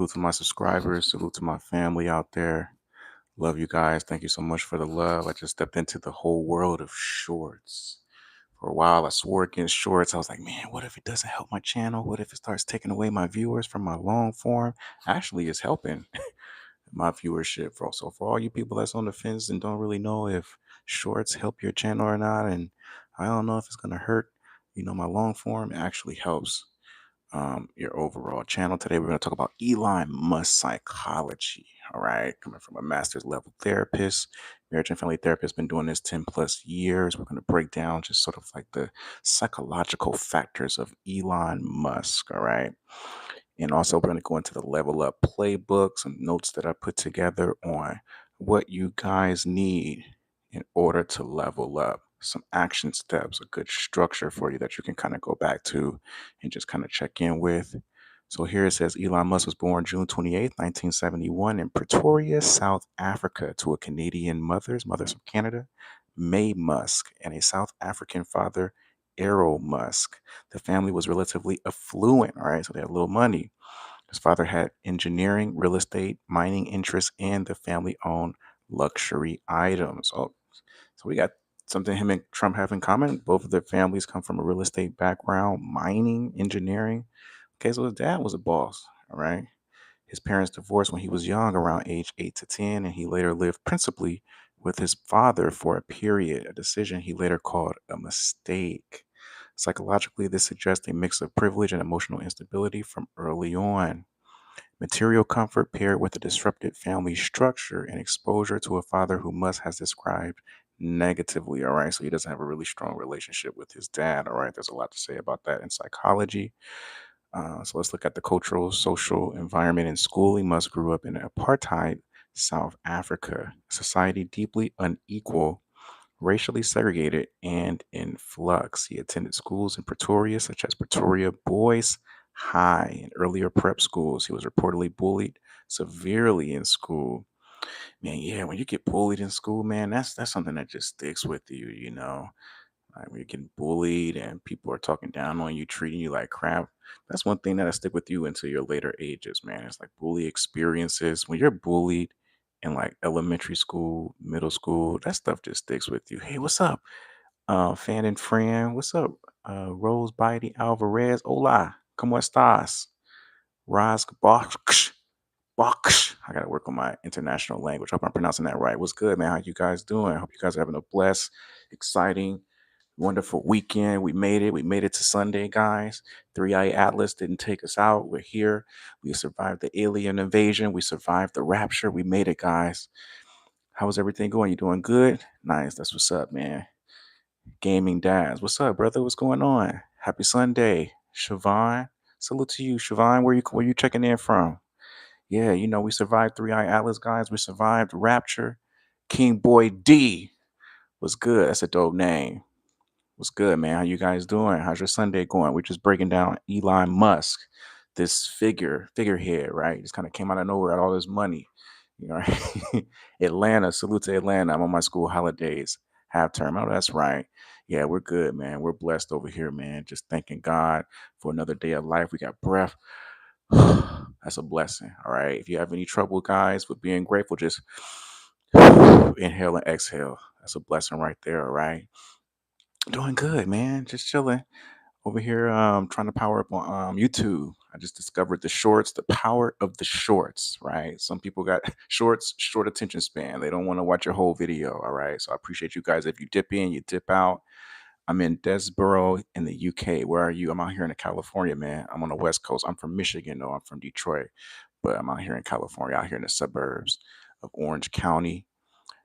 Salute to my subscribers. Salute to my family out there. Love you guys. Thank you so much for the love. I just stepped into the whole world of shorts. For a while, I swore against shorts. I was like, man, what if it doesn't help my channel? What if it starts taking away my viewers from my long form? Actually, it's helping my viewership. For all you people that's on the fence and don't really know if shorts help your channel or not, and I don't know if it's gonna hurt, my long form, it actually helps your overall channel. Today, we're going to talk about Elon Musk psychology. All right, coming from a master's level therapist, marriage and family therapist, been doing this 10 plus years. We're going to break down just sort of like the psychological factors of Elon Musk. All right. And also, we're going to go into the level up playbook, some notes that I put together on what you guys need in order to level up, some action steps, a good structure for you that you can kind of go back to and just kind of check in with. So here it says Elon Musk was born June 28th, 1971, in Pretoria, South Africa, to a Canadian mother's from Canada, May Musk, and a South African father, Errol Musk. The family was relatively affluent, all right, so they had a little money. His father had engineering, real estate, mining interests, and the family owned luxury items. Oh, so we got something him and Trump have in common. Both of their families come from a real estate background, mining, engineering. Okay, so his dad was a boss, all right? His parents divorced when he was young, around age 8 to 10, and he later lived principally with his father for a period, a decision he later called a mistake. Psychologically, this suggests a mix of privilege and emotional instability from early on. Material comfort paired with a disrupted family structure and exposure to a father who Musk has described negatively. All right. So he doesn't have a really strong relationship with his dad. All right. There's a lot to say about that in psychology. So let's look at the cultural, social environment in schooling. Musk grew up in apartheid South Africa, a society deeply unequal, racially segregated, and in flux. He attended schools in Pretoria, such as Pretoria Boys High and earlier prep schools. He was reportedly bullied severely in school. Man, yeah, when you get bullied in school, man, that's something that just sticks with you. Like when you're getting bullied and people are talking down on you, treating you like crap. That's one thing that'll stick with you until your later ages, man. It's like bully experiences. When you're bullied in like elementary school, middle school, that stuff just sticks with you. Hey, what's up? Fan and friend. What's up? Rose Bitey Alvarez. Hola. ¿Cómo estás? Raz Box. Box. I gotta work on my international language. Hope I'm pronouncing that right. What's good, man? How you guys doing? Hope you guys are having a blessed, exciting, wonderful weekend. We made it. We made it to Sunday, guys. Three Eye Atlas didn't take us out. We're here. We survived the alien invasion. We survived the rapture. We made it, guys. How's everything going? You doing good? Nice. That's what's up, man. Gaming Dads. What's up, brother? What's going on? Happy Sunday. Siobhan. Salute to you, Siobhan. Where you checking in from? Yeah, we survived Three Eye Atlas, guys. We survived Rapture. King Boy D was good. That's a dope name. What's good, man? How you guys doing? How's your Sunday going? We're just breaking down Elon Musk, this figurehead, right? Just kind of came out of nowhere, had all this money. Right? Atlanta, salute to Atlanta. I'm on my school holidays, half term. Oh, that's right. Yeah, we're good, man. We're blessed over here, man. Just thanking God for another day of life. We got breath. That's a blessing. All right. If you have any trouble, guys, with being grateful, just inhale and exhale. That's a blessing right there. All right. Doing good, man. Just chilling over here, trying to power up on YouTube. I just discovered the shorts, the power of the shorts, right? Some people got shorts, short attention span. They don't want to watch your whole video, all right? So I appreciate you guys. If you dip in, you dip out. I'm in Desborough in the UK. Where are you? I'm out here in California, man. I'm on the West Coast. I'm from Michigan, though. I'm from Detroit, but I'm out here in California, out here in the suburbs of Orange County.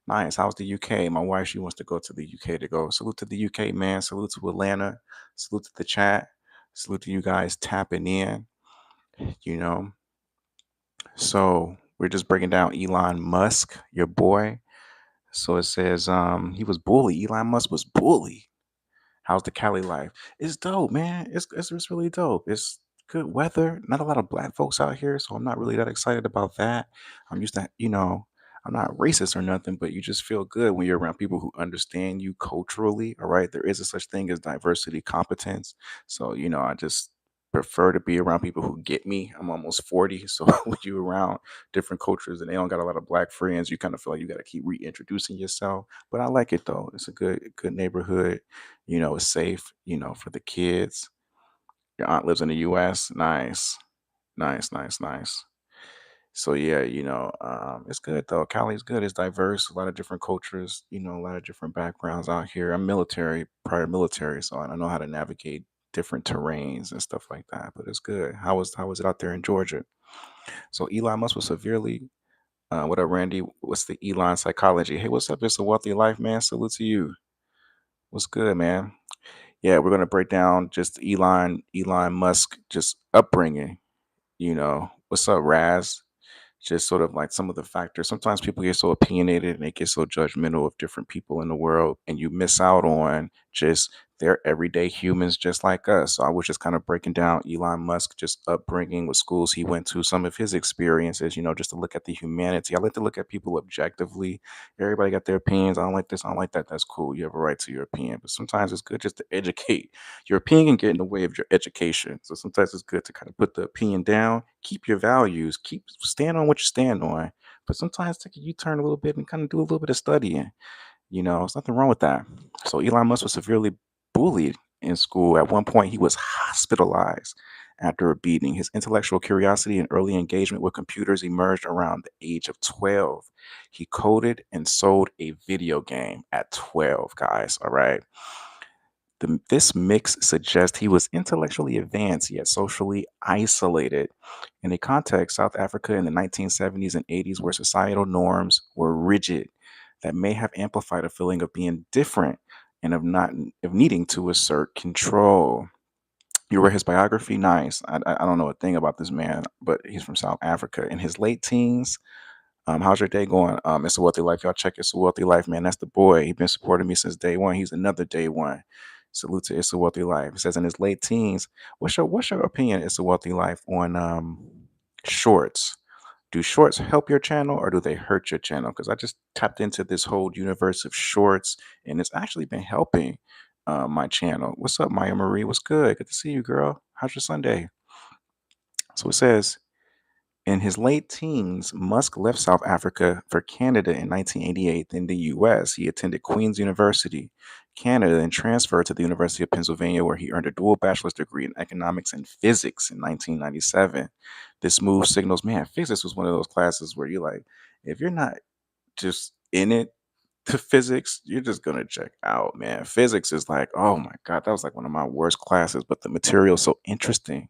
Nice. How's the UK? My wife, she wants to go to the UK to go. Salute to the UK, man. Salute to Atlanta. Salute to the chat. Salute to you guys tapping in, you know. So we're just breaking down Elon Musk, your boy. So it says he was bullied. Elon Musk was bullied. How's the Cali life? It's dope, man. It's really dope. It's good weather. Not a lot of black folks out here, so I'm not really that excited about that. I'm used to, I'm not racist or nothing, but you just feel good when you're around people who understand you culturally. All right, there is a such thing as diversity competence. So I just prefer to be around people who get me. I'm almost 40, so when you around different cultures and they don't got a lot of black friends, you kind of feel like you got to keep reintroducing yourself. But I like it though. It's a good neighborhood. It's safe. For the kids. Your aunt lives in the U.S. Nice, nice, nice, nice. So yeah, it's good though. Cali's good. It's diverse. A lot of different cultures. A lot of different backgrounds out here. I'm military, prior military, so I know how to navigate different terrains and stuff like that. But it's good. How was it out there in Georgia? So Elon Musk was severely. What up, Randy? What's the Elon psychology? Hey, what's up? It's a wealthy life, man. Salute to you. What's good, man? Yeah, we're gonna break down just Elon Musk, just upbringing. What's up, Raz? Just sort of like some of the factors. Sometimes people get so opinionated and they get so judgmental of different people in the world, and you miss out on just they're everyday humans just like us. So I was just kind of breaking down Elon Musk, just upbringing, what schools he went to, some of his experiences, just to look at the humanity. I like to look at people objectively. Everybody got their opinions. I don't like this, I don't like that. That's cool. You have a right to your opinion. But sometimes it's good just to educate. Your opinion can get in the way of your education. So sometimes it's good to kind of put the opinion down, keep your values, keep stand on what you stand on. But sometimes take a U-turn a little bit and kind of do a little bit of studying. There's nothing wrong with that. So Elon Musk was severely bullied in school. At one point, he was hospitalized after a beating. His intellectual curiosity and early engagement with computers emerged around the age of 12. He coded and sold a video game at 12, guys. All right. This mix suggests he was intellectually advanced yet socially isolated. In a context, South Africa in the 1970s and 80s, where societal norms were rigid, that may have amplified a feeling of being different and of needing to assert control. You read his biography, nice. I don't know a thing about this man, but he's from South Africa. In his late teens, how's your day going? It's a wealthy life. Y'all check It's a wealthy life, man. That's the boy. He's been supporting me since day one. He's another day one. Salute to It's a Wealthy Life. It says in his late teens. What's your opinion, It's a Wealthy Life, on shorts? Do shorts help your channel or do they hurt your channel? Because I just tapped into this whole universe of shorts and it's actually been helping my channel. What's up, Maya Marie? What's good? Good to see you, girl. How's your Sunday? So it says in his late teens, Musk left South Africa for Canada in 1988. In the US, he attended Queen's University, Canada, and transferred to the University of Pennsylvania, where he earned a dual bachelor's degree in economics and physics in 1997. This move signals, man, physics was one of those classes where you're like, if you're not just in it to physics, you're just going to check out, man. Physics is like, oh my God, that was like one of my worst classes, but the material is so interesting.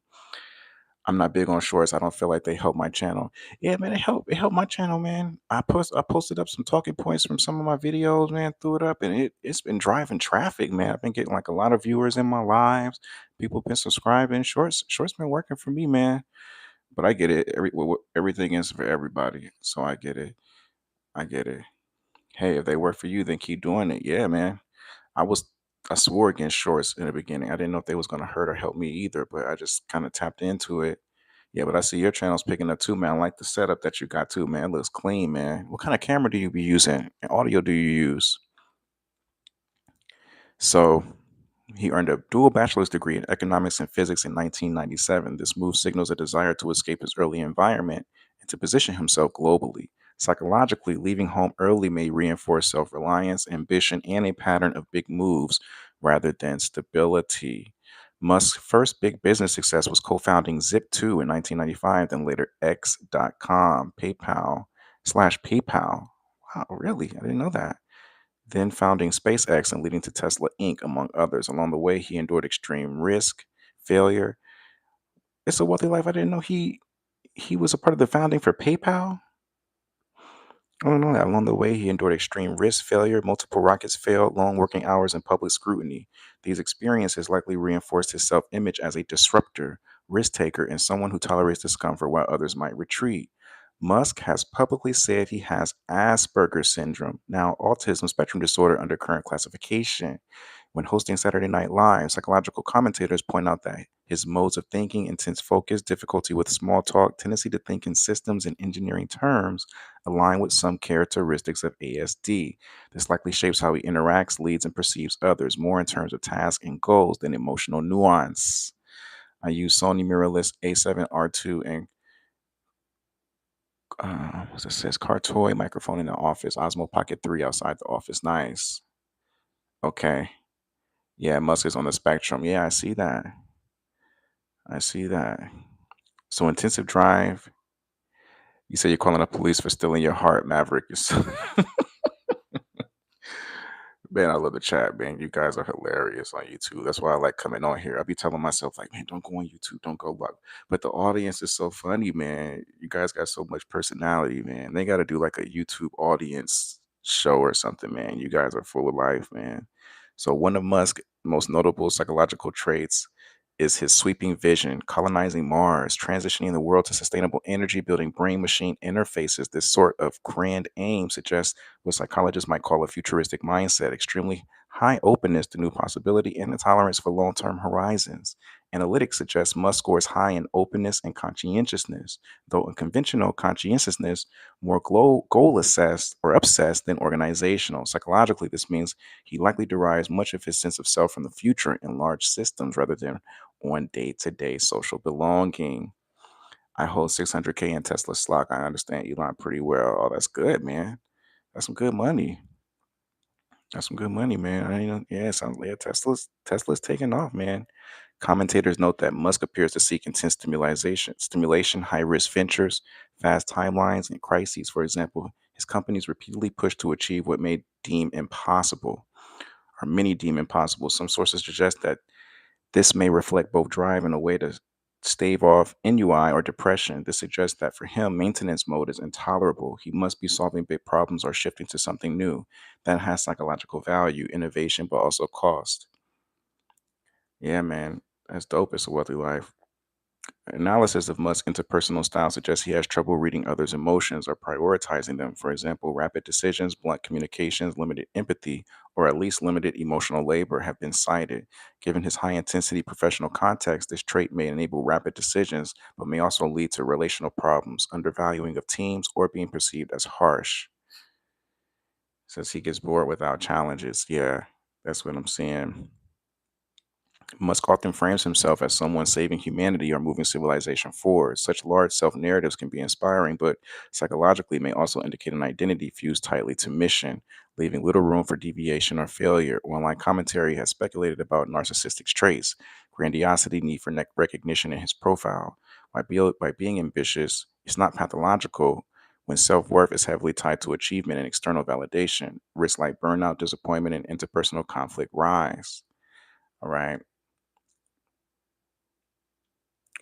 I'm not big on shorts. I don't feel like they help my channel. Yeah, man, it helped my channel, man. I posted up some talking points from some of my videos, man, threw it up, and it's been driving traffic, man. I've been getting like a lot of viewers in my lives. People been subscribing. Shorts been working for me, man. But I get it. Everything is for everybody. So I get it. I get it. Hey, if they work for you, then keep doing it. Yeah, man. I swore against shorts in the beginning. I didn't know if they was gonna hurt or help me either, but I just kind of tapped into it. Yeah, but I see your channel's picking up too, man. I like the setup that you got too, man. It looks clean, man. What kind of camera do you be using? And audio do you use? So he earned a dual bachelor's degree in economics and physics in 1997. This move signals a desire to escape his early environment and to position himself globally. Psychologically, leaving home early may reinforce self reliance, ambition, and a pattern of big moves rather than stability. Musk's first big business success was co founding Zip2 in 1995, then later X.com, PayPal/PayPal. Wow, really? I didn't know that. Then founding SpaceX and leading to Tesla Inc., among others. Along the way, he endured extreme risk, failure. It's a wealthy life. I didn't know he was a part of the founding for PayPal. I don't know that. Along the way, he endured extreme risk, failure, multiple rockets failed, long working hours, and public scrutiny. These experiences likely reinforced his self image as a disruptor, risk taker, and someone who tolerates discomfort while others might retreat. Musk has publicly said he has Asperger's syndrome, now autism spectrum disorder under current classification. When hosting Saturday Night Live, psychological commentators point out that his modes of thinking, intense focus, difficulty with small talk, tendency to think in systems and engineering terms, align with some characteristics of ASD. This likely shapes how he interacts, leads, and perceives others, more in terms of tasks and goals than emotional nuance. I use Sony mirrorless A7 R2 and what's it says? Cartoy microphone in the office. Osmo Pocket 3 outside the office. Nice. Okay. Yeah, Musk is on the spectrum. Yeah, I see that. I see that. So intensive drive. You say you're calling the police for stealing your heart, Maverick. Man, I love the chat, man. You guys are hilarious on YouTube. That's why I like coming on here. I'll be telling myself, like, man, don't go on YouTube, don't go look. But the audience is so funny, man. You guys got so much personality, man. They got to do like a YouTube audience show or something, man. You guys are full of life, man. So one of Musk's most notable psychological traits is his sweeping vision, colonizing Mars, transitioning the world to sustainable energy, building brain machine interfaces. This sort of grand aim suggests what psychologists might call a futuristic mindset, extremely high openness to new possibility and a tolerance for long-term horizons. Analytics suggests Musk scores high in openness and conscientiousness, though in conventional conscientiousness, more goal assessed or obsessed than organizational. Psychologically, this means he likely derives much of his sense of self from the future in large systems rather than on day-to-day social belonging. I hold 600K in Tesla stock. I understand Elon pretty well. Oh, that's good, man. That's some good money. That's some good money, man. I ain't, yeah, sounds yeah, Tesla's taking off, man. Commentators note that Musk appears to seek intense stimulation, high risk ventures, fast timelines, and crises. For example, his companies repeatedly push to achieve what many deem impossible. Some sources suggest that this may reflect both drive and a way to stave off ennui or depression. This suggests that for him, maintenance mode is intolerable. He must be solving big problems or shifting to something new that has psychological value, innovation, but also cost. Yeah, man, that's dope. It's a wealthy life. Analysis of Musk's interpersonal style suggests he has trouble reading others' emotions or prioritizing them. For example, rapid decisions, blunt communications, limited empathy, or at least limited emotional labor have been cited. Given his high intensity professional context, this trait may enable rapid decisions, but may also lead to relational problems, undervaluing of teams, or being perceived as harsh. Says he gets bored without challenges. Yeah, that's what I'm seeing. Musk often frames himself as someone saving humanity or moving civilization forward. Such large self narratives can be inspiring, but psychologically may also indicate an identity fused tightly to mission, leaving little room for deviation or failure. Online commentary has speculated about narcissistic traits, grandiosity, need for recognition in his profile. By being ambitious, it's not pathological when self worth is heavily tied to achievement and external validation. Risks like burnout, disappointment, and interpersonal conflict rise. All right.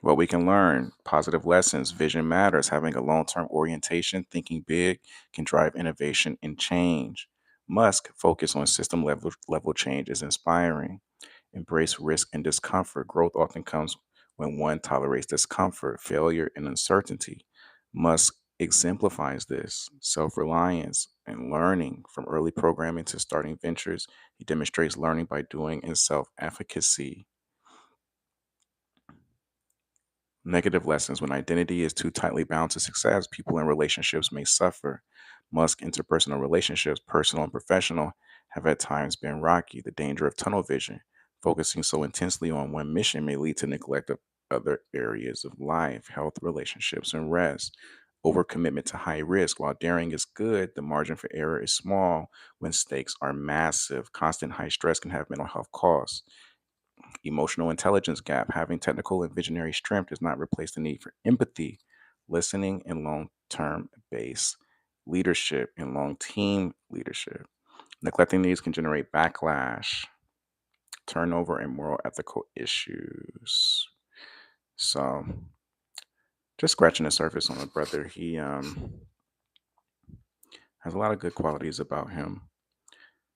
What we can learn, positive lessons, vision matters, having a long term orientation, thinking big can drive innovation and change. Musk focus on level change is inspiring. Embrace risk and discomfort. Growth often comes when one tolerates discomfort, failure, and uncertainty. Musk exemplifies this self reliance and learning from early programming to starting ventures. He demonstrates learning by doing and self efficacy. Negative lessons. When identity is too tightly bound to success, people and relationships may suffer. Musk interpersonal relationships, personal and professional, have at times been rocky. The danger of tunnel vision. Focusing so intensely on one mission may lead to neglect of other areas of life, health, relationships, and rest. Overcommitment to high risk. While daring is good, the margin for error is small when stakes are massive. Constant high stress can have mental health costs. Emotional intelligence gap. Having technical and visionary strength does not replace the need for empathy, listening, and long term base leadership and long team leadership. Neglecting these can generate backlash, turnover, and moral ethical issues. So, just scratching the surface on the brother, he has a lot of good qualities about him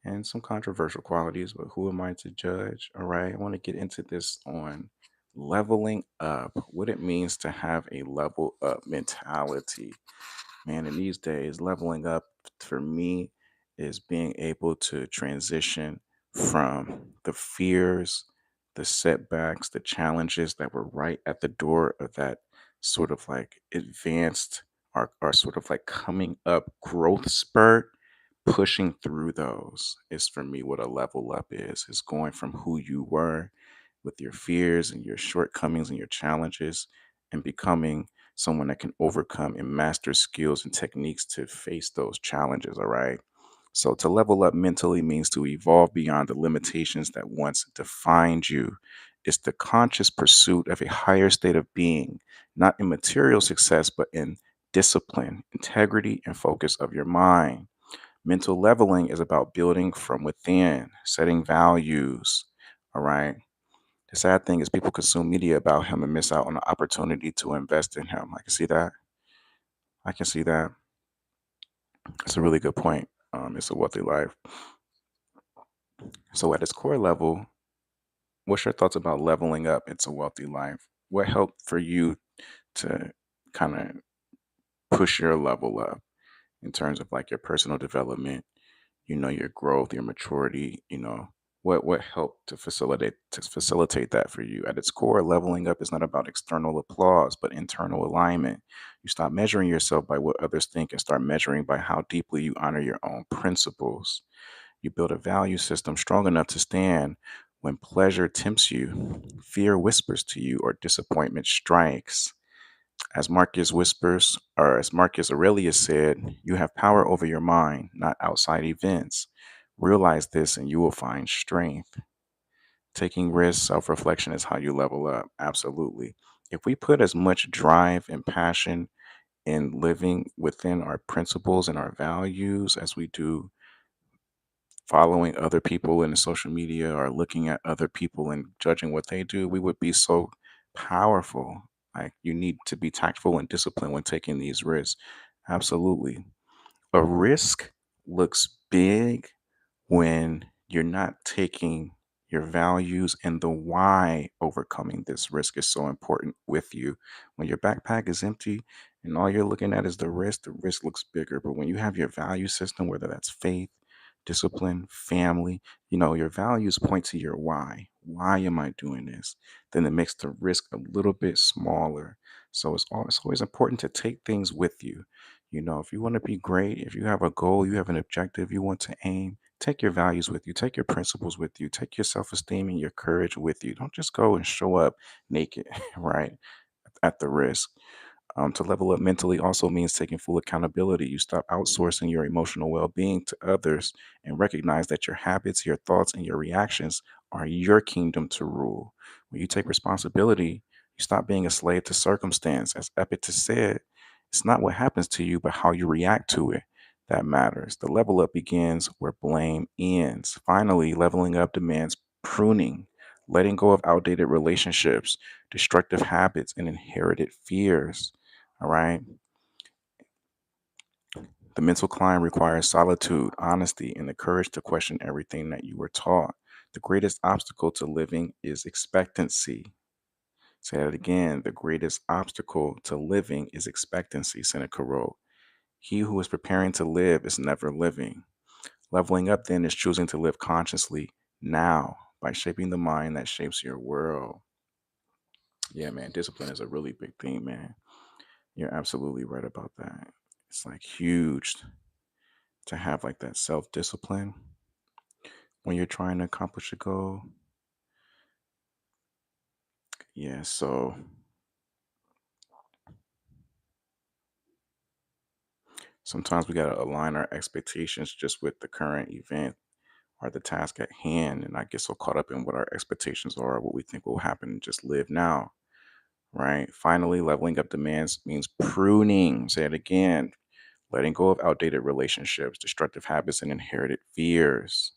and some controversial qualities, but who am I to judge? All right, I want to get into this on leveling up, what it means to have a level up mentality. Man, in these days, leveling up for me is being able to transition from the fears, the setbacks, the challenges that were right at the door of that sort of like advanced or sort of like coming up growth spurt. Pushing through those is for me what a level up is going from who you were with your fears and your shortcomings and your challenges, and becoming someone that can overcome and master skills and techniques to face those challenges. All right. So, to level up mentally means to evolve beyond the limitations that once defined you. It's the conscious pursuit of a higher state of being, not in material success, but in discipline, integrity, and focus of your mind. Mental leveling is about building from within, setting values. All right. The sad thing is, people consume media about him and miss out on the opportunity to invest in him. I can see that. I can see that. That's a really good point. It's a wealthy life. So, at its core level, what's your thoughts about leveling up? It's a wealthy life. What helped for you to kind of push your level up in terms of like your personal development, your growth, your maturity, what helped to facilitate that for you? At its core, leveling up is not about external applause, but internal alignment. You stop measuring yourself by what others think and start measuring by how deeply you honor your own principles. You build a value system strong enough to stand when pleasure tempts you, fear whispers to you, or disappointment strikes. As Marcus Aurelius said, you have power over your mind, not outside events. Realize this and you will find strength. Taking risks, self reflection is how you level up. Absolutely. If we put as much drive and passion in living within our principles and our values as we do following other people in the social media or looking at other people and judging what they do, we would be so powerful. Like, you need to be tactful and disciplined when taking these risks. Absolutely. A risk looks big when you're not taking your values, and the why overcoming this risk is so important with you. When your backpack is empty and all you're looking at is the risk looks bigger. But when you have your value system, whether that's faith, discipline, family, your values point to your why. Why am I doing this? Then it makes the risk a little bit smaller. So it's always important to take things with you. If you want to be great, if you have a goal, you have an objective, you want to aim, take your values with you, take your principles with you, take your self esteem and your courage with you. Don't just go and show up naked, right? At the risk. To level up mentally also means taking full accountability. You stop outsourcing your emotional well being to others and recognize that your habits, your thoughts, and your reactions are your kingdom to rule. When you take responsibility, you stop being a slave to circumstance. As Epictetus said, it's not what happens to you, but how you react to it that matters. The level up begins where blame ends. Finally, leveling up demands pruning, letting go of outdated relationships, destructive habits, and inherited fears. All right. The mental climb requires solitude, honesty, and the courage to question everything that you were taught. The greatest obstacle to living is expectancy. Say that again. The greatest obstacle to living is expectancy, Seneca wrote. He who is preparing to live is never living. Leveling up then is choosing to live consciously now by shaping the mind that shapes your world. Yeah, man, discipline is a really big thing, man. You're absolutely right about that. It's like huge to have like that self discipline when you're trying to accomplish a goal. Yeah, so sometimes we got to align our expectations just with the current event or the task at hand and not get so caught up in what our expectations are, what we think will happen, and just live now, right? Finally, leveling up demands means pruning. Say it again. Letting go of outdated relationships, destructive habits, and inherited fears.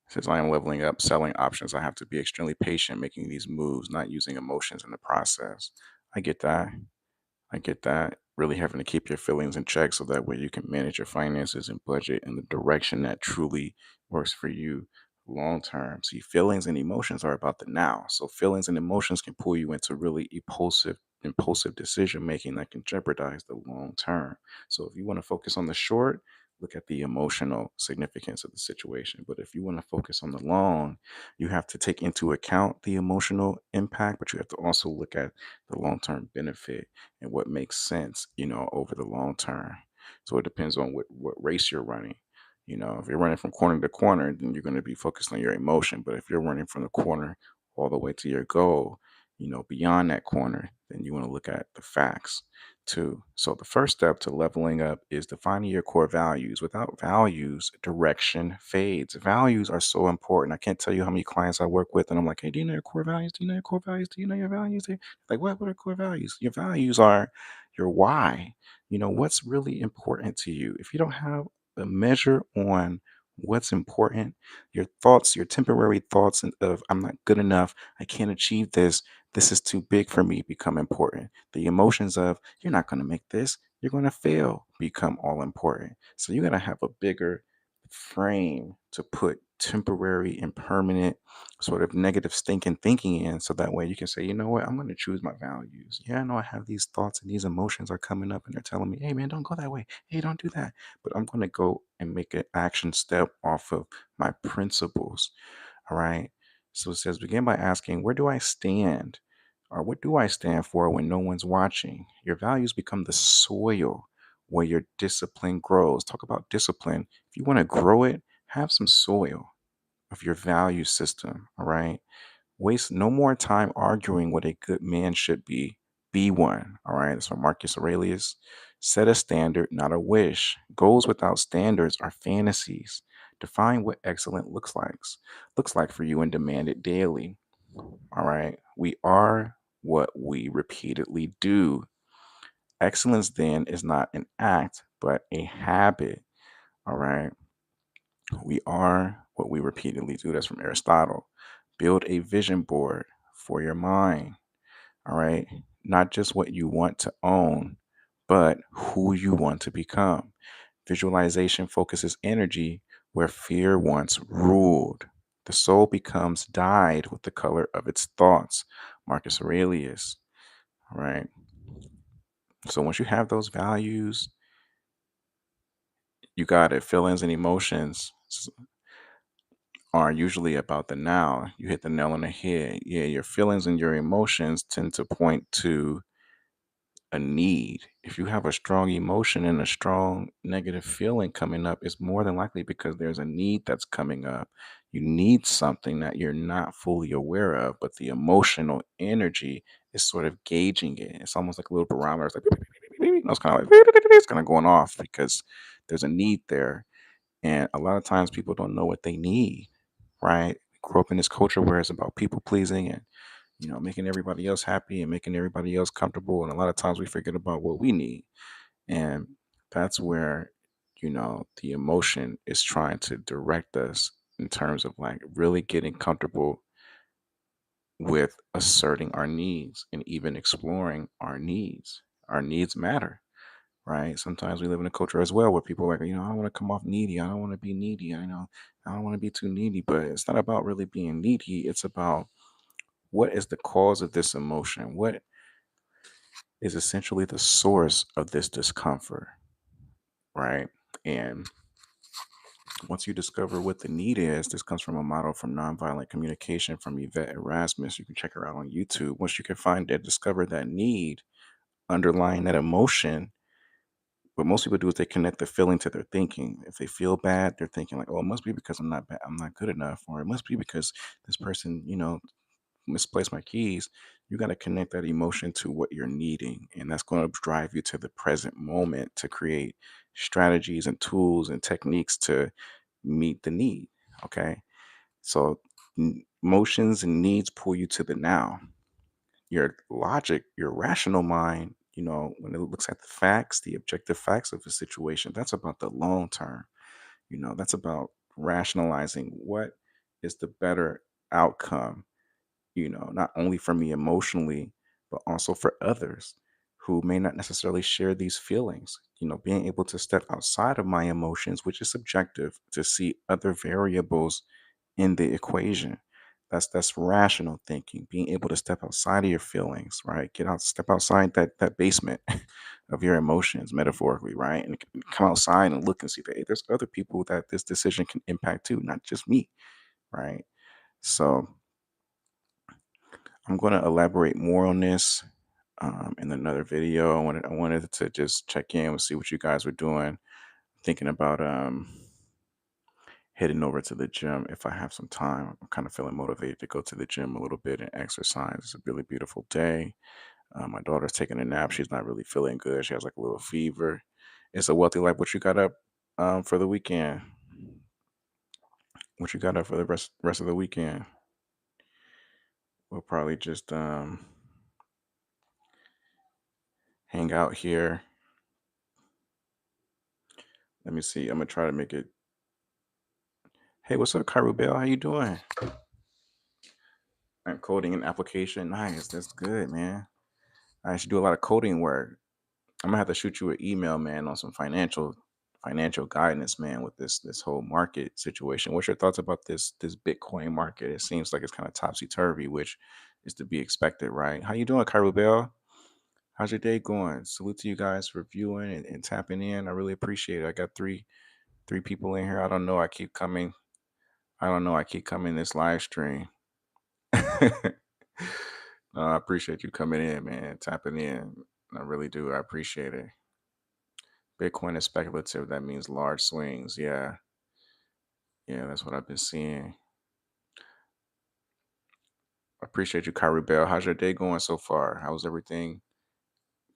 Since I am leveling up selling options, I have to be extremely patient making these moves, not using emotions in the process. I get that. I get that. Really having to keep your feelings in check so that way you can manage your finances and budget in the direction that truly works for you long term. See, feelings and emotions are about the now. So feelings and emotions can pull you into really impulsive decision making that can jeopardize the long term. So if you want to focus on the short, look at the emotional significance of the situation. But if you want to focus on the long, you have to take into account the emotional impact, but you have to also look at the long term benefit and what makes sense, over the long term. So it depends on what race you're running. If you're running from corner to corner, then you're going to be focused on your emotion. But if you're running from the corner all the way to your goal, beyond that corner, then you want to look at the facts too. So the first step to leveling up is defining your core values. Without values, direction fades. Values are so important. I can't tell you how many clients I work with, and I'm like, hey, do you know your core values? Do you know your core values? Do you know your values? Like, what are core values? Your values are your why. What's really important to you. If you don't have a measure on what's important, your thoughts, your temporary thoughts of I'm not good enough, I can't achieve this is too big for me become important. The emotions of you're not going to make this, you're going to fail become all important. So you got to have a bigger frame to put temporary and permanent sort of negative stinking thinking in, so that way you can say, you know what, I'm going to choose my values. Yeah, I know I have these thoughts and these emotions are coming up and they're telling me, hey man, don't go that way, hey, don't do that, but I'm going to go and make an action step off of my principles. All right. So it says, begin by asking, where do I stand? Or what do I stand for when no one's watching? Your values become the soil where your discipline grows. Talk about discipline. If you want to grow it, have some soil of your value system. All right. Waste no more time arguing what a good man should be. Be one. All right. That's from Marcus Aurelius. Set a standard, not a wish. Goals without standards are fantasies. Define what excellent looks like for you and demand it daily. All right. We are what we repeatedly do. Excellence then is not an act, but a habit. All right. We are what we repeatedly do. That's from Aristotle. Build a vision board for your mind. All right. Not just what you want to own, but who you want to become. Visualization focuses energy where fear once ruled. The soul becomes dyed with the color of its thoughts. Marcus Aurelius. All right. So once you have those values, you got it. Feelings and emotions are usually about the now. You hit the nail on the head. Yeah, your feelings and your emotions tend to point to a need. If you have a strong emotion and a strong negative feeling coming up, it's more than likely because there's a need that's coming up. You need something that you're not fully aware of, but the emotional energy is sort of gauging it. It's almost like a little barometer. It's like, it's kind of like, it's kind of going off because there's a need there. And a lot of times people don't know what they need, right? Grew up in this culture where it's about people pleasing and making everybody else happy and making everybody else comfortable. And a lot of times we forget about what we need. And that's where, the emotion is trying to direct us in terms of like really getting comfortable with asserting our needs and even exploring our needs. Our needs matter, right? Sometimes we live in a culture as well where people are like, I don't want to come off needy. I don't want to be needy. I don't want to be too needy. But it's not about really being needy. It's about what is the cause of this emotion? What is essentially the source of this discomfort, right? And once you discover what the need is, this comes from a model from nonviolent communication from Yvette Erasmus. You can check her out on YouTube. Once you can find that, discover that need underlying that emotion, what most people do is they connect the feeling to their thinking. If they feel bad, they're thinking like, "Oh, it must be because I'm not bad, I'm not good enough," or it must be because this person, misplace my keys. You got to connect that emotion to what you're needing. And that's going to drive you to the present moment to create strategies and tools and techniques to meet the need. Okay. So emotions and needs pull you to the now. Your logic, your rational mind, when it looks at the facts, the objective facts of the situation, that's about the long term. That's about rationalizing what is the better outcome, not only for me emotionally, but also for others who may not necessarily share these feelings. Being able to step outside of my emotions, which is subjective, to see other variables in the equation. That's rational thinking. Being able to step outside of your feelings, right? Step outside that basement of your emotions, metaphorically, right? And come outside and look and see that hey, there's other people that this decision can impact too, not just me, right? So I'm going to elaborate more on this in another video. I wanted to just check in and see what you guys were doing, thinking about heading over to the gym if I have some time. I'm kind of feeling motivated to go to the gym a little bit and exercise. It's a really beautiful day. My daughter's taking a nap. She's not really feeling good. She has like a little fever. It's a wealthy life. What you got up for the weekend? What you got up for the rest of the weekend? We'll probably just hang out here. Let me see. I'm gonna try to make it. Hey, what's up, Cairo Bell? How you doing? I'm coding an application. Nice. That's good, man. I should do a lot of coding work. I'm gonna have to shoot you an email, man, on some financial guidance, man, with this whole market situation. What's your thoughts about this Bitcoin market? It seems like it's kind of topsy turvy, which is to be expected, right? How you doing, Cairo Bell? How's your day going? Salute to you guys for viewing and tapping in. I really appreciate it. I got three people in here. I don't know. I keep coming. I don't know. I keep coming this live stream. No, I appreciate you coming in, man, tapping in. I really do. I appreciate it. Bitcoin is speculative. That means large swings. Yeah. Yeah, that's what I've been seeing. I appreciate you, Kyrie Bell. How's your day going so far? How's everything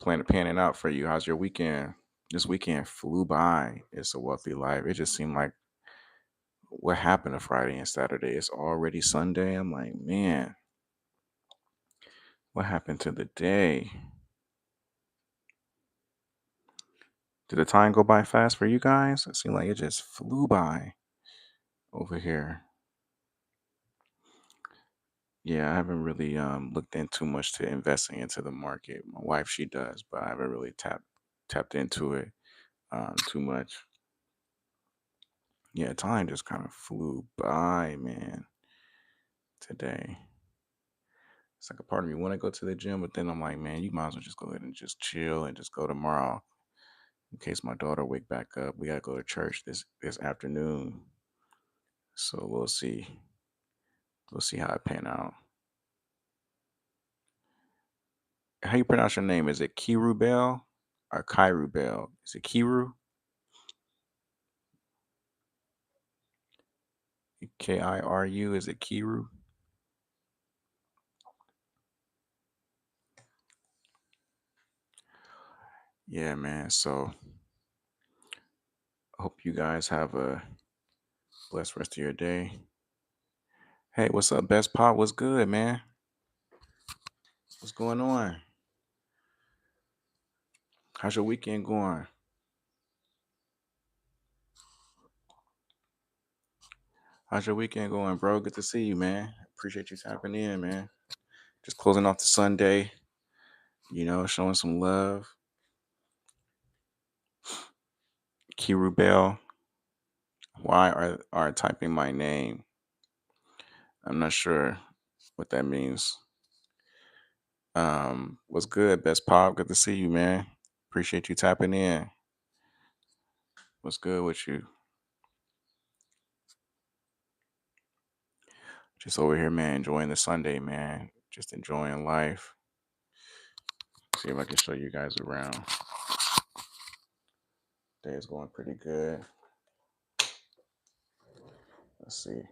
panning out for you? How's your weekend? This weekend flew by. It's a wealthy life. It just seemed like what happened to Friday and Saturday? It's already Sunday. I'm like, man, what happened to the day? Did the time go by fast for you guys? It seemed like it just flew by over here. Yeah, I haven't really looked in too much to investing into the market. My wife, she does, but I haven't really tapped into it too much. Yeah, time just kind of flew by, man, today. It's like a part of me want to go to the gym, but then I'm like, man, you might as well just go ahead and just chill and just go tomorrow in case my daughter wake back up. We gotta go to church this afternoon, so we'll see. We'll see how it pan out. How you pronounce your name? Is it Kiru Bell or Kairu Bell? Is it Kiru? Kiru? Is it Kiru? Yeah, man. So I hope you guys have a blessed rest of your day. Hey, what's up, Best Pop? What's good, man? What's going on? How's your weekend going? How's your weekend going, bro? Good to see you, man. Appreciate you tapping in, man. Just closing off the Sunday, showing some love. Kiru Bell, why are typing my name? I'm not sure what that means. What's good, Best Pop? Good to see you, man. Appreciate you tapping in. What's good with you? Just over here, man, enjoying the Sunday, man. Just enjoying life. See if I can show you guys around. Day is going pretty good. Let's see.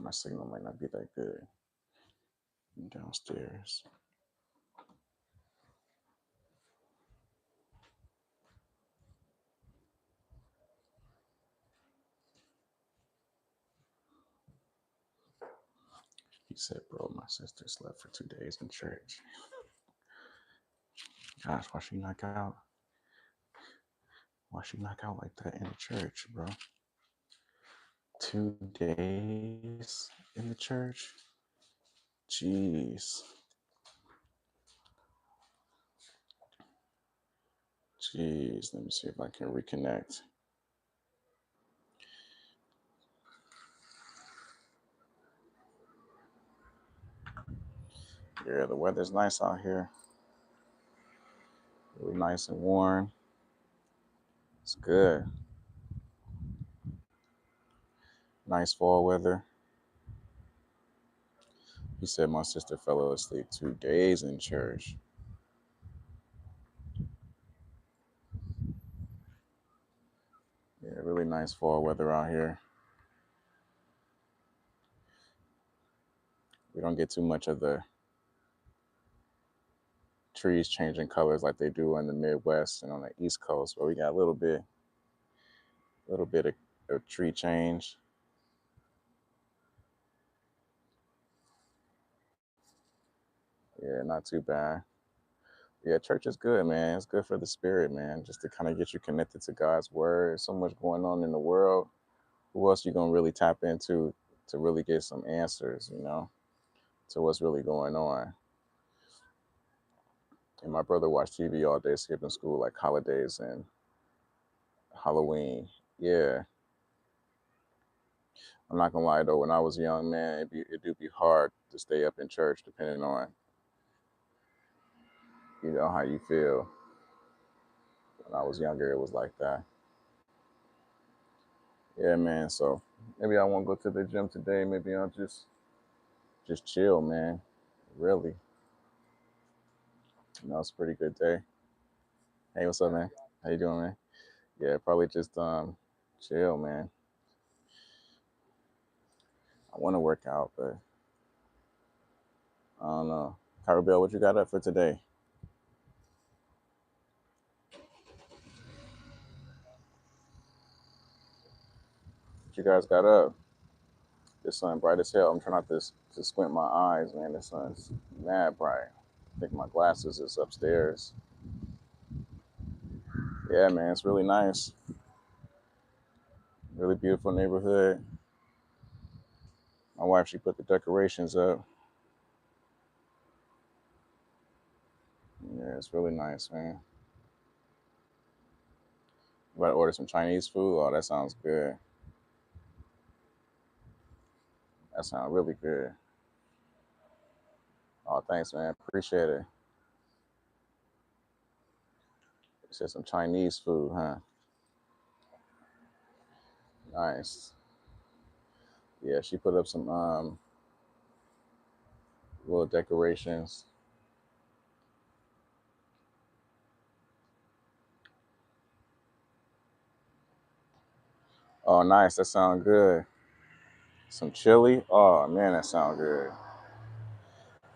My signal might not be that good. I'm downstairs. He said, bro, my sister slept for 2 days in church. Gosh, why she knock out? Why she knock out like that in the church, bro? 2 days in the church? Jeez. Jeez. Let me see if I can reconnect. Yeah, the weather's nice out here. Really nice and warm. It's good. Nice fall weather. He said my sister fell asleep 2 days in church. Yeah, really nice fall weather out here. We don't get too much of the trees changing colors like they do in the Midwest and on the East Coast, but we got a little bit of tree change. Yeah, not too bad. Yeah, church is good, man. It's good for the spirit, man. Just to kind of get you connected to God's word. There's so much going on in the world. Who else you gonna really tap into to really get some answers, to what's really going on? And my brother watched TV all day, skipping school, like holidays and Halloween. Yeah, I'm not gonna lie though. When I was young, man, it do be hard to stay up in church, depending on how you feel. When I was younger, it was like that. Yeah, man. So maybe I won't go to the gym today. Maybe I'll just chill, man. Really, it's a pretty good day. Hey, what's up, man? How you doing, man? Yeah, probably just chill, man. I want to work out, but I don't know. Carabelle, what you got up for today? What you guys got up? The sun bright as hell. I'm trying not to squint my eyes, man. The sun's mad bright. I think my glasses is upstairs. Yeah, man, it's really nice. Really beautiful neighborhood. My wife, she put the decorations up. Yeah, it's really nice, man. You gotta order some Chinese food. Oh, that sounds good. That sounds really good. Oh, thanks, man. Appreciate it. You said some Chinese food, huh? Nice. Yeah, she put up some little decorations. Oh, nice. That sounds good. Some chili. Oh man, that sounds good.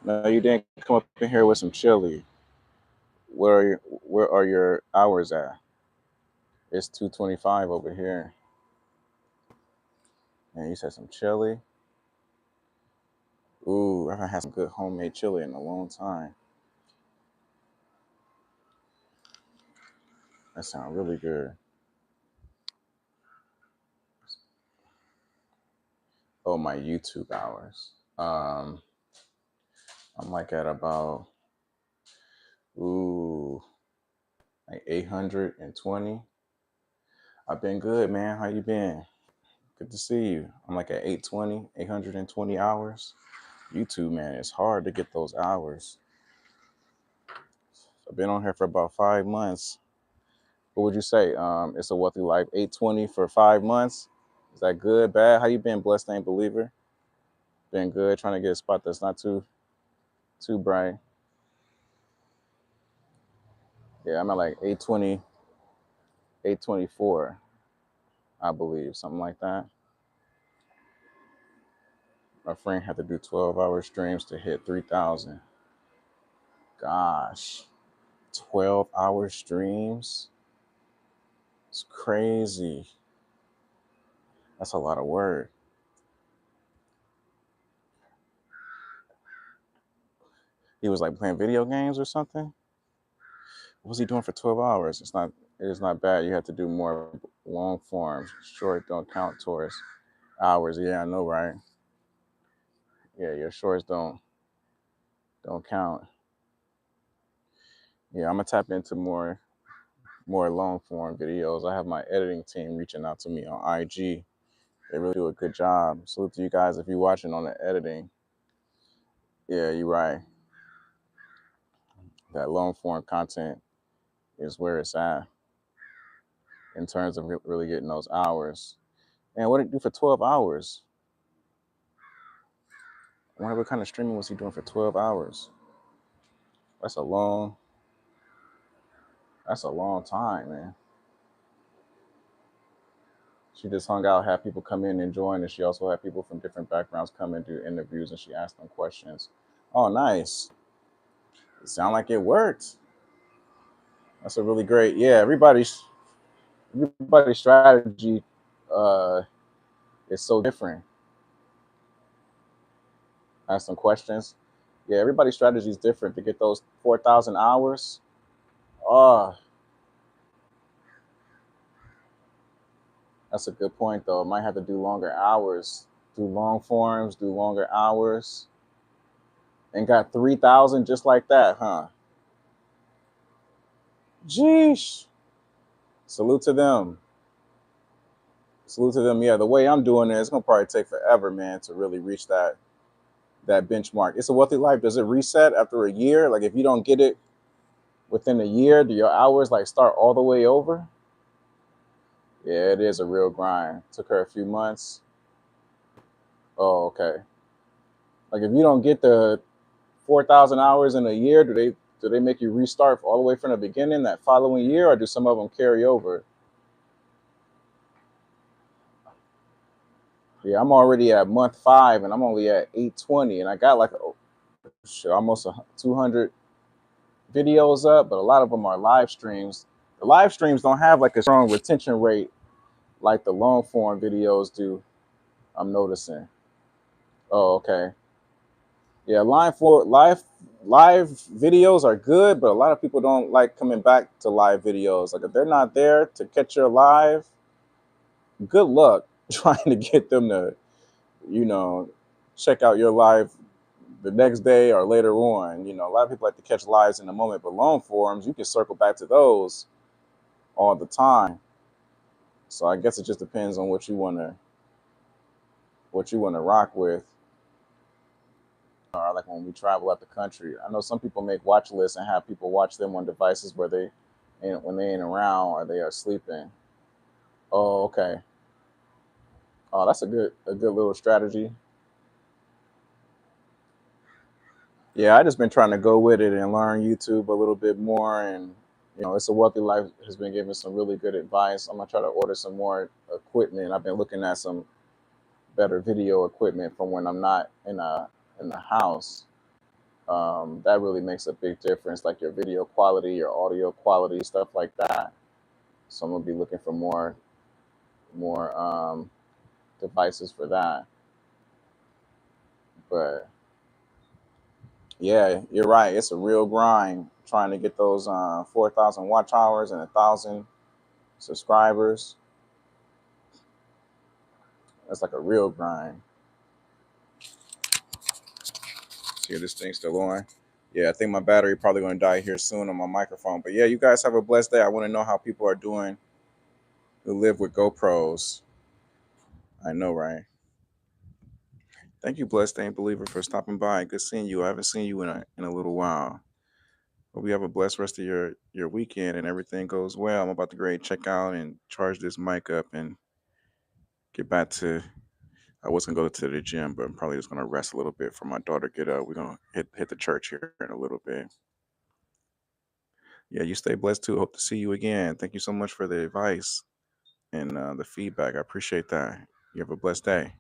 No, you didn't come up in here with some chili. Where are your hours at? It's 2:25 over here. And you said some chili. Ooh, I haven't had some good homemade chili in a long time. That sounds really good. Oh, my YouTube hours. I'm like at about ooh like 820. I've been good, man. How you been? Good to see you. I'm like at 820 hours. YouTube, man, it's hard to get those hours. I've been on here for about 5 months. What would you say? It's a wealthy life. 820 for 5 months. Is that good, bad? How you been, blessed ain't believer? Been good. Trying to get a spot that's not too bright. Yeah, I'm at like 820, 824, I believe, something like that. My friend had to do 12-hour streams to hit 3,000. Gosh, 12-hour streams? It's crazy. That's a lot of work. He was like playing video games or something. What was he doing for 12 hours? It is not bad. You have to do more long forms. Short don't count towards hours. Yeah, I know, right? Yeah, your shorts don't count. Yeah, I'm gonna tap into more long form videos. I have my editing team reaching out to me on IG. They really do a good job. Salute to you guys if you're watching on the editing. Yeah, you're right. That long form content is where it's at in terms of really getting those hours. And what did he do for 12 hours? I wonder what kind of streaming was he doing for 12 hours? That's a long, that's a long time, man. She just hung out, had people come in and join, and she also had people from different backgrounds come and do interviews, and she asked them questions. Oh, nice. It sounded like it worked. That's a really great. Yeah, everybody's strategy uh, is so different. Ask some questions. Yeah, everybody's strategy is different to get those 4,000 hours. Oh, that's a good point though. Might have to do longer hours, do long forms, do longer hours, and got 3,000 just like that, huh? Jeesh. Salute to them. Salute to them. Yeah, the way I'm doing it, it's gonna probably take forever, man, to really reach that benchmark. It's a wealthy life. Does it reset after a year? Like if you don't get it within a year, do your hours like start all the way over? Yeah, it is a real grind. Took her a few months. Oh, okay. Like if you don't get the 4,000 hours in a year, do they make you restart all the way from the beginning that following year, or do some of them carry over? Yeah, I'm already at month 5, and I'm only at 820, and I got like almost 200 videos up, but a lot of them are live streams. The live streams don't have like a strong retention rate like the long form videos do. I'm noticing. Oh, okay. Yeah, live videos are good, but a lot of people don't like coming back to live videos. Like if they're not there to catch your live, good luck trying to get them to, you know, check out your live the next day or later on. A lot of people like to catch lives in the moment, but long forms, you can circle back to those all the time. So I guess it just depends on what you wanna rock with. Or like when we travel out the country, I know some people make watch lists and have people watch them on devices where they ain't when they ain't around or they are sleeping. Oh, okay. Oh, that's a good little strategy. Yeah, I just been trying to go with it and learn YouTube a little bit more, and it's a wealthy life has been giving some really good advice. I'm gonna try to order some more equipment. I've been looking at some better video equipment from when I'm not in the house. That really makes a big difference, like your video quality, your audio quality, stuff like that. So I'm gonna be looking for more devices for that. But yeah, you're right. It's a real grind trying to get those 4,000 watch hours and 1,000 subscribers. That's like a real grind. See, this thing's still on. Yeah, I think my battery probably gonna die here soon on my microphone. But yeah, you guys have a blessed day. I want to know how people are doing who live with GoPros. I know, right? Thank you, Blessed Ain't Believer, for stopping by. Good seeing you. I haven't seen you in a little while. Hope you have a blessed rest of your weekend and everything goes well. I'm about to grade check out and charge this mic up and get back to. I was gonna go to the gym, but I'm probably just gonna rest a little bit for my daughter to get up. We're gonna hit the church here in a little bit. Yeah, you stay blessed too. Hope to see you again. Thank you so much for the advice and the feedback. I appreciate that. You have a blessed day.